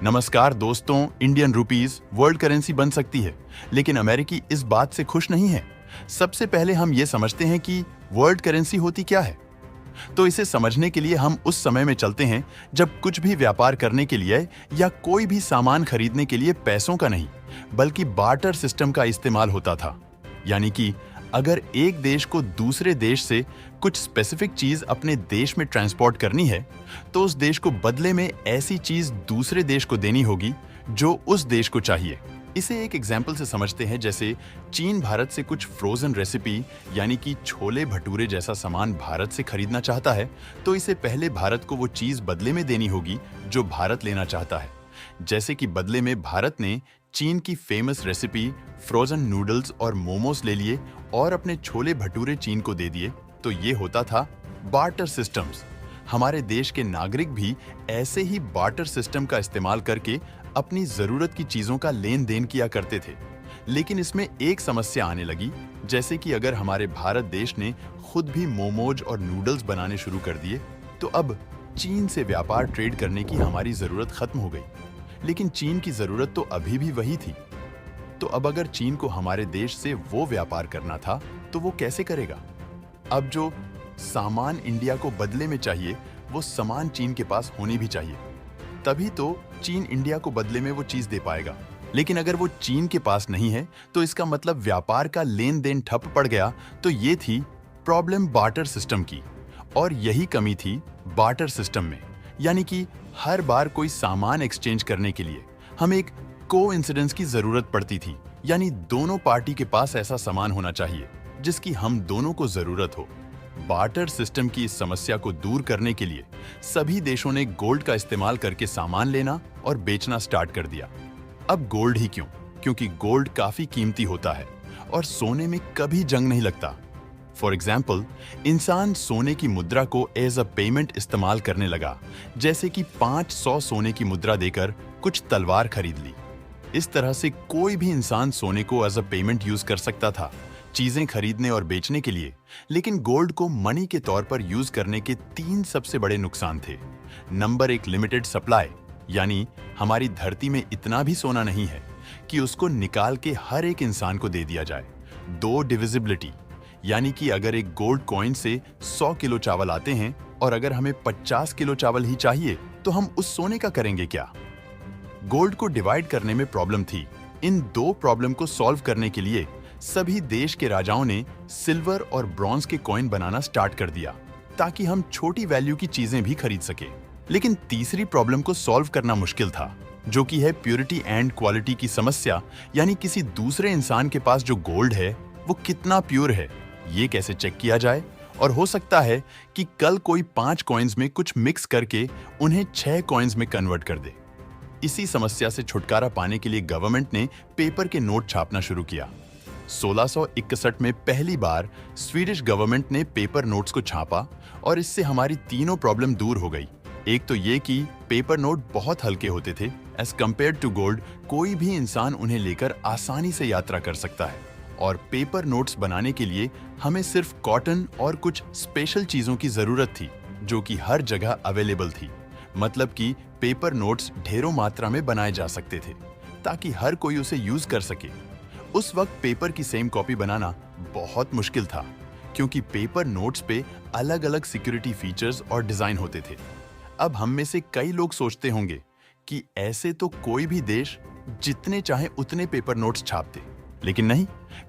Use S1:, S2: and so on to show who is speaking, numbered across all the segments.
S1: नमस्कार दोस्तों, Indian rupees world currency बन सकती है, लेकिन अमेरिकी इस बात से खुश नहीं है। सबसे पहले हम ये समझते हैं कि वर्ल्ड करेंसी होती क्या है। तो इसे समझने के लिए हम उस समय में चलते हैं जब कुछ भी व्यापार करने के लिए या कोई भी सामान खरीदने के लिए पैसों का नहीं, बल्कि बार्टर सिस्टम का इस्तेमाल होता था। यानी कि अगर एक देश को दूसरे देश से कुछ स्पेसिफिक चीज अपने देश में ट्रांसपोर्ट करनी है, तो उस देश को बदले में ऐसी चीज दूसरे देश को देनी होगी जो उस देश को चाहिए। इसे एक एग्जाम्पल से समझते हैं, जैसे चीन भारत से कुछ फ्रोजन रेसिपी यानी कि छोले भटूरे जैसा सामान भारत से खरीदना चाहता है, तो इसे पहले भारत को वो चीज बदले में देनी होगी जो भारत लेना चाहता है। जैसे कि बदले में भारत ने चीन की फेमस रेसिपी फ्रोजन नूडल्स और मोमोस ले लिए और अपने छोले भटूरे चीन को दे दिए, तो ये होता था बार्टर सिस्टम्स। हमारे देश के नागरिक भी ऐसे ही बार्टर सिस्टम का इस्तेमाल करके अपनी जरूरत की चीजों का लेन देन किया करते थे। लेकिन इसमें एक समस्या आने लगी, जैसे कि अगर हमारे भारत देश ने खुद भी मोमोज और नूडल्स बनाने शुरू कर दिए, तो अब चीन से व्यापार ट्रेड करने की हमारी जरूरत खत्म हो गई। लेकिन चीन की जरूरत तो अभी भी वही थी। तो अब अगर चीन को हमारे देश से वो व्यापार करना था, तो वो कैसे करेगा? अब जो सामान इंडिया को बदले में चाहिए, वो सामान चीन के पास होनी भी चाहिए, तभी तो चीन इंडिया को बदले में वो चीज दे पाएगा। लेकिन अगर वो चीन के पास नहीं है, तो इसका मतलब व्यापार का लेन देन ठप पड़ गया। तो ये थी प्रॉब्लम बार्टर सिस्टम की, और यही कमी थी बार्टर सिस्टम में। यानी कि हर बार कोई सामान एक्सचेंज करने के लिए हमें एक कोइंसिडेंस की जरूरत पड़ती थी, यानी दोनों पार्टी के पास ऐसा सामान होना चाहिए जिसकी हम दोनों को जरूरत हो। बार्टर सिस्टम की इस समस्या को दूर करने के लिए सभी देशों ने गोल्ड का इस्तेमाल करके सामान लेना और बेचना स्टार्ट कर दिया। अब गोल्ड ही क्यों? क्योंकि गोल्ड काफी कीमती होता है और सोने में कभी जंग नहीं लगता। फॉर एग्जाम्पल, इंसान सोने की मुद्रा को एज अ पेमेंट इस्तेमाल करने लगा, जैसे कि 500 सोने की मुद्रा देकर कुछ तलवार खरीद ली। इस तरह से कोई भी इंसान सोने को एज अ पेमेंट यूज कर सकता था चीजें खरीदने और बेचने के लिए। लेकिन गोल्ड को मनी के तौर पर यूज करने के 3 सबसे बड़े नुकसान थे। नंबर 1, लिमिटेड सप्लाई, यानी हमारी धरती में इतना भी सोना नहीं है कि उसको निकाल के हर एक इंसान को दे दिया जाए। 2, डिविजिबिलिटी, यानी कि अगर एक गोल्ड कॉइन से 100 किलो चावल आते हैं और अगर हमें 50 किलो चावल ही चाहिए, तो हम उस सोने का करेंगे क्या? गोल्ड को डिवाइड करने में प्रॉब्लम थी। इन 2 प्रॉब्लम को सॉल्व करने के लिए सभी देश के राजाओं ने सिल्वर और ब्रॉन्ज के कॉइन बनाना स्टार्ट कर दिया, ताकि हम छोटी वैल्यू की चीजें भी खरीद सके। लेकिन तीसरी प्रॉब्लम को सॉल्व करना मुश्किल था, जो कि है प्योरिटी एंड क्वालिटी की समस्या। यानी किसी दूसरे इंसान के पास जो गोल्ड है वो कितना प्योर है, ये कैसे चेक किया जाए? और हो सकता है कि कल कोई 5 कॉइन्स में कुछ मिक्स करके उन्हें 6 कॉइन्स में कन्वर्ट कर दे। इसी समस्या से छुटकारा पाने के लिए गवर्नमेंट ने पेपर के नोट छापना शुरू किया। 1661 में पहली बार स्वीडिश गवर्नमेंट ने पेपर नोट्स को छापा और इससे हमारी तीनों प्रॉब्लम दूर हो गई। एक तो ये कि पेपर नोट बहुत हल्के होते थे, एज कंपेयर टू गोल्ड कोई भी इंसान उन्हें लेकर आसानी से यात्रा कर सकता है। और पेपर नोट्स बनाने के लिए हमें सिर्फ कॉटन और कुछ स्पेशल चीजों की जरूरत थी, जो कि हर जगह अवेलेबल थी। मतलब कि पेपर नोट्स ढेरों मात्रा में बनाए जा सकते थे, ताकि हर कोई उसे यूज कर सके। उस वक्त पेपर की सेम कॉपी बनाना बहुत मुश्किल था, क्योंकि पेपर नोट्स पे अलग अलग सिक्योरिटी फीचर्स और डिजाइन होते थे। अब हम में से कई लोग सोचते होंगे कि ऐसे तो कोई भी देश जितने चाहे उतने पेपर नोट्स छापते, लेकिन नहीं,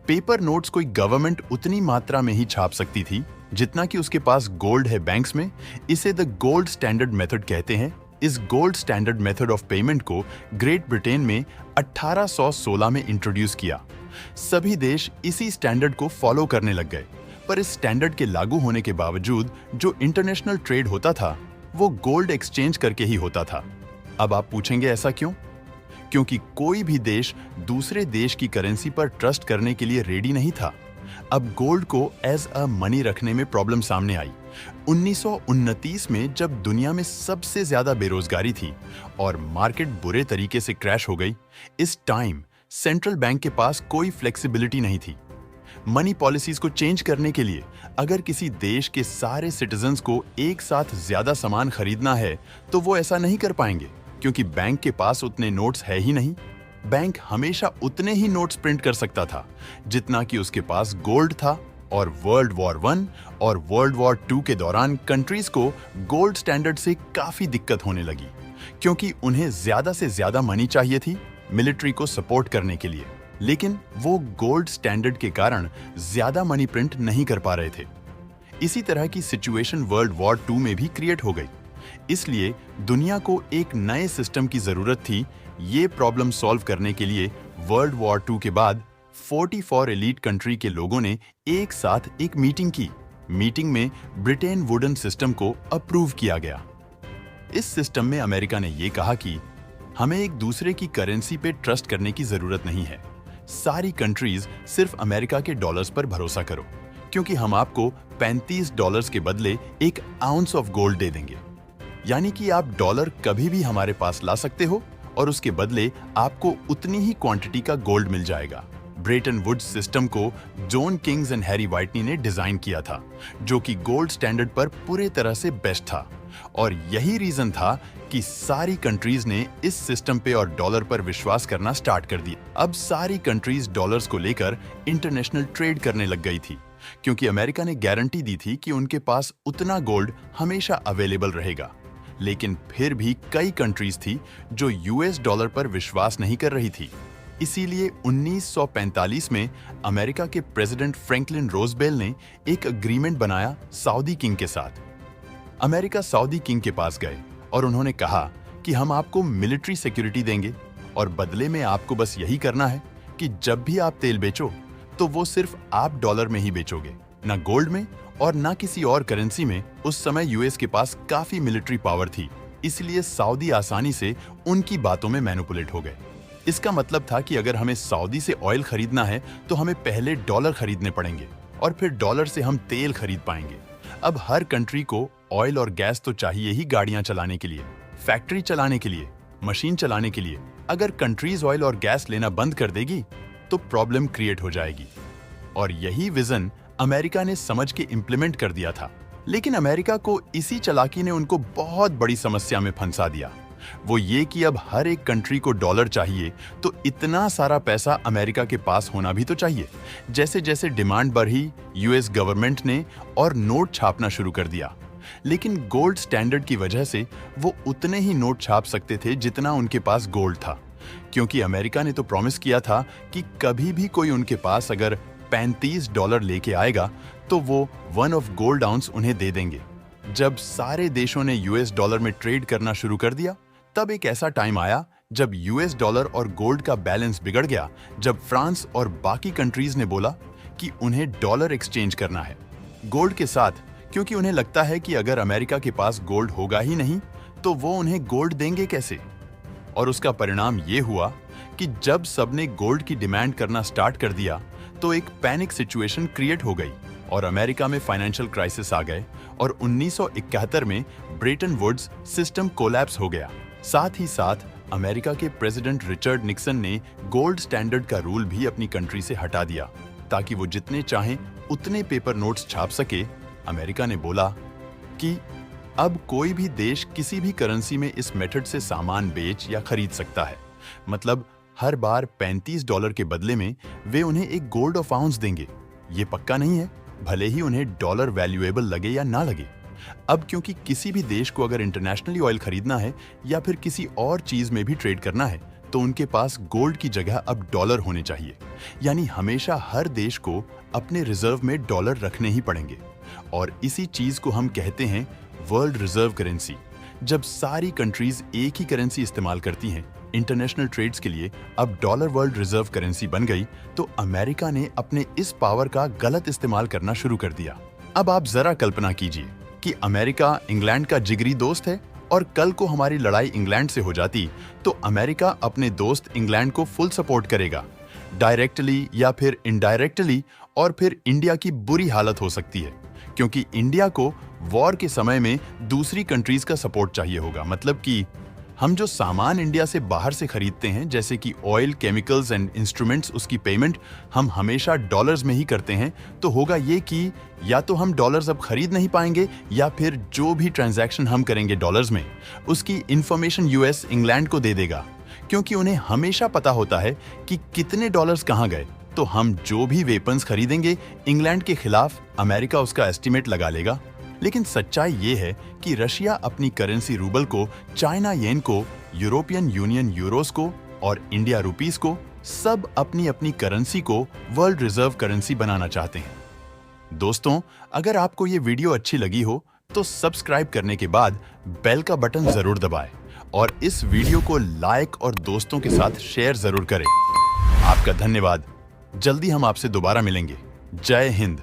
S1: पेपर नोट्स कोई गवर्नमेंट उतनी मात्रा में ही छाप सकती थी जितना कि उसके पास गोल्ड है बैंक्स में। इसे द गोल्ड स्टैंडर्ड मेथड कहते हैं। इस gold standard method of payment को ग्रेट ब्रिटेन में 1816 में इंट्रोड्यूस किया। सभी देश इसी स्टैंडर्ड को फॉलो करने लग गए, पर इस स्टैंडर्ड के लागू होने के बावजूद जो इंटरनेशनल ट्रेड होता था वो गोल्ड एक्सचेंज करके ही होता था। अब आप पूछेंगे ऐसा क्यों? क्योंकि कोई भी देश दूसरे देश की करेंसी पर ट्रस्ट करने के लिए रेडी नहीं था। अब गोल्ड को एज अ मनी रखने में प्रॉब्लम सामने आई। 1929 में जब दुनिया में सबसे ज्यादा बेरोजगारी थी और मार्केट बुरे तरीके से क्रैश हो गई, इस टाइम सेंट्रल बैंक के पास कोई फ्लेक्सिबिलिटी नहीं थी। मनी पॉलिसीज को चेंज करने के लिए अगर किसी देश के सारे सिटीजन्स को एक साथ ज्यादा सामान खरीदना है, तो वो ऐसा नहीं कर पाएंगे। क्योंकि बैंक के पास उतने नोट्स है ही नहीं। बैंक हमेशा उतने ही नोट्स प्रिंट कर सकता था जितना कि उसके पास गोल्ड था। और वर्ल्ड वॉर 1 और वर्ल्ड वॉर 2 के दौरान कंट्रीज को गोल्ड स्टैंडर्ड से काफी दिक्कत होने लगी, क्योंकि उन्हें ज्यादा से ज्यादा मनी चाहिए थी मिलिट्री को सपोर्ट करने के लिए, लेकिन वो गोल्ड स्टैंडर्ड के कारण ज्यादा मनी प्रिंट नहीं कर पा रहे थे। इसी तरह की सिचुएशन वर्ल्ड वॉर 2 में भी क्रिएट हो गई। इसलिए दुनिया को एक नए सिस्टम की जरूरत थी। ये प्रॉब्लम सॉल्व करने के लिए वर्ल्ड वॉर 2 के बाद 44 एलीट कंट्री के लोगों ने एक साथ एक मीटिंग की। मीटिंग में ब्रिटेन वुडन सिस्टम को अप्रूव किया गया। इस सिस्टम में अमेरिका ने यह कहा कि हमें एक दूसरे की करेंसी पे ट्रस्ट करने की जरूरत नहीं है। सारी कंट्रीज सिर्फ अमेरिका के डॉलर्स पर भरोसा करो, क्योंकि हम आपको $35 के बदले एक आउंस ऑफ गोल्ड दे देंगे। यानी कि आप डॉलर कभी भी हमारे पास ला सकते हो और उसके बदले आपको उतनी ही क्वांटिटी का गोल्ड मिल जाएगा। ब्रेटन वुड्स सिस्टम को जॉन किंग्स एंड हैरी व्हाइटनी ने डिजाइन किया था, जो कि गोल्ड स्टैंडर्ड पर पूरे तरह से बेस्ट था। और यही रीजन था कि सारी कंट्रीज ने इस सिस्टम पे और डॉलर पर विश्वास करना स्टार्ट कर दिया। अब सारी कंट्रीज डॉलर्स को लेकर इंटरनेशनल ट्रेड करने लग गई थी, क्योंकि अमेरिका ने गारंटी दी थी कि उनके पास उतना गोल्ड हमेशा अवेलेबल रहेगा। लेकिन फिर भी कई कंट्रीज थी जो यूएस डॉलर पर विश्वास नहीं कर रही थी। इसीलिए 1945 में अमेरिका के प्रेसिडेंट फ्रैंकलिन रोजवेल्ट ने एक एग्रीमेंट बनाया सऊदी किंग के साथ। अमेरिका सऊदी किंग के पास गए और उन्होंने कहा कि हम आपको मिलिट्री सिक्योरिटी देंगे और बदले में आपको बस यही करना है कि जब भी आप तेल बेचो तो वो सिर्फ आप डॉलर में ही बेचोगे, ना गोल्ड में और ना किसी और करेंसी में। उस समय यूएस के पास काफी मिलिट्री पावर थी, इसलिए सऊदी आसानी से उनकी बातों में मैनिपुलेट हो गए। इसका मतलब था कि अगर हमें सऊदी से ऑयल खरीदना है तो हमें पहले डॉलर खरीदने पड़ेंगे और फिर डॉलर से हम तेल खरीद पाएंगे। अब हर कंट्री को ऑयल और गैस तो चाहिए ही गाड़ियां चलाने के लिए, फैक्ट्री चलाने के लिए, मशीन चलाने के लिए। अगर कंट्रीज ऑयल और गैस लेना बंद कर देगी तो प्रॉब्लम क्रिएट हो जाएगी। और यही विजन अमेरिका ने समझ के इंप्लीमेंट कर दिया था। लेकिन अमेरिका को इसी चालाकी ने उनको बहुत बड़ी समस्या में फंसा दिया। वो ये कि अब हर एक कंट्री को डॉलर चाहिए, तो इतना सारा पैसा अमेरिका के पास होना भी तो चाहिए। जैसे जैसे डिमांड बढ़ी, यूएस गवर्नमेंट ने और नोट छापना शुरू कर दिया। लेकिन गोल्ड स्टैंडर्ड की वजह से वो उतने ही नोट छाप सकते थे जितना उनके पास गोल्ड था, क्योंकि अमेरिका ने तो प्रॉमिस किया था कि कभी भी कोई उनके पास अगर $35 लेके आएगा तो वो 1 ऑफ गोल्ड आउंस उन्हें दे देंगे। जब सारे देशों ने यूएस डॉलर में ट्रेड करना शुरू कर दिया, तब एक ऐसा टाइम आया जब यूएस डॉलर और गोल्ड का बैलेंस बिगड़ गया, जब फ्रांस और बाकी कंट्रीज ने बोला कि उन्हें डॉलर एक्सचेंज करना है गोल्ड के साथ, क्योंकि उन्हें लगता है कि अगर अमेरिका के पास गोल्ड होगा ही नहीं तो वो उन्हें गोल्ड देंगे कैसे। और उसका परिणाम ये हुआ कि जब सबने गोल्ड की डिमांड करना स्टार्ट कर दिया तो एक पैनिक सिचुएशन क्रिएट हो गई और अमेरिका में फाइनेंशियल क्राइसिस आ गए और 1971 में ब्रेटन वुड्स सिस्टम कोलैप्स हो गया। साथ ही साथ अमेरिका के प्रेसिडेंट रिचर्ड निक्सन ने गोल्ड स्टैंडर्ड का रूल भी अपनी कंट्री से हटा दिया ताकि वो जितने चाहें उतने पेपर नोट्स छाप सके। अमेरिका ने बोला कि अब कोई भी देश किसी भी करेंसी में इस मेथड से सामान बेच या खरीद सकता है। मतलब हर बार $35 के बदले में वे उन्हें एक गोल्ड ऑफ आउंस देंगे। ये पक्का नहीं है, भले ही उन्हें डॉलर वैल्यूएबल लगे या ना लगे। अब क्योंकि किसी भी देश को अगर इंटरनेशनली ऑयल खरीदना है या फिर किसी और चीज में भी ट्रेड करना है तो उनके पास गोल्ड की जगह अब डॉलर होने चाहिए। यानी हमेशा हर देश को अपने रिजर्व में डॉलर रखने ही पड़ेंगे। और इसी चीज को हम कहते हैं वर्ल्ड रिजर्व करेंसी। जब सारी कंट्रीज एक ही करेंसी इस्तेमाल करती हैं इंटरनेशनल ट्रेड्स के लिए, अब डॉलर वर्ल्ड रिजर्व करेंसी बन गई, तो अमेरिका ने अपने इस पावर का गलत इस्तेमाल करना शुरू कर दिया। अब आप जरा कल्पना कीजिए कि अमेरिका इंग्लैंड का जिगरी दोस्त है और कल को हमारी लड़ाई इंग्लैंड से हो जाती तो अमेरिका अपने दोस्त इंग्लैंड को फुल सपोर्ट करेगा, डायरेक्टली या फिर इनडायरेक्टली। और फिर इंडिया की बुरी हालत हो सकती है, क्योंकि इंडिया को वॉर के समय में दूसरी कंट्रीज का सपोर्ट चाहिए होगा। मतलब कि हम जो सामान इंडिया से बाहर से खरीदते हैं, जैसे कि ऑयल, केमिकल्स एंड इंस्ट्रूमेंट्स, उसकी पेमेंट हम हमेशा डॉलर्स में ही करते हैं। तो होगा ये कि या तो हम डॉलर्स अब खरीद नहीं पाएंगे, या फिर जो भी ट्रांजैक्शन हम करेंगे डॉलर्स में, उसकी इंफॉर्मेशन यूएस इंग्लैंड को दे देगा, क्योंकि उन्हें हमेशा पता होता है कि कितने डॉलर्स कहाँ गए। तो हम जो भी वेपन्स खरीदेंगे इंग्लैंड के खिलाफ, अमेरिका उसका एस्टिमेट लगा लेगा। लेकिन सच्चाई ये है कि रशिया अपनी करेंसी रूबल को, चाइना येन को, यूरोपियन यूनियन यूरोस को और इंडिया रुपीस को, सब अपनी अपनी करेंसी को वर्ल्ड रिजर्व करेंसी बनाना चाहते हैं। दोस्तों, अगर आपको ये वीडियो अच्छी लगी हो तो सब्सक्राइब करने के बाद बेल का बटन जरूर दबाएं और इस वीडियो को लाइक और दोस्तों के साथ शेयर जरूर करें। आपका धन्यवाद। जल्दी हम आपसे दोबारा मिलेंगे। जय हिंद।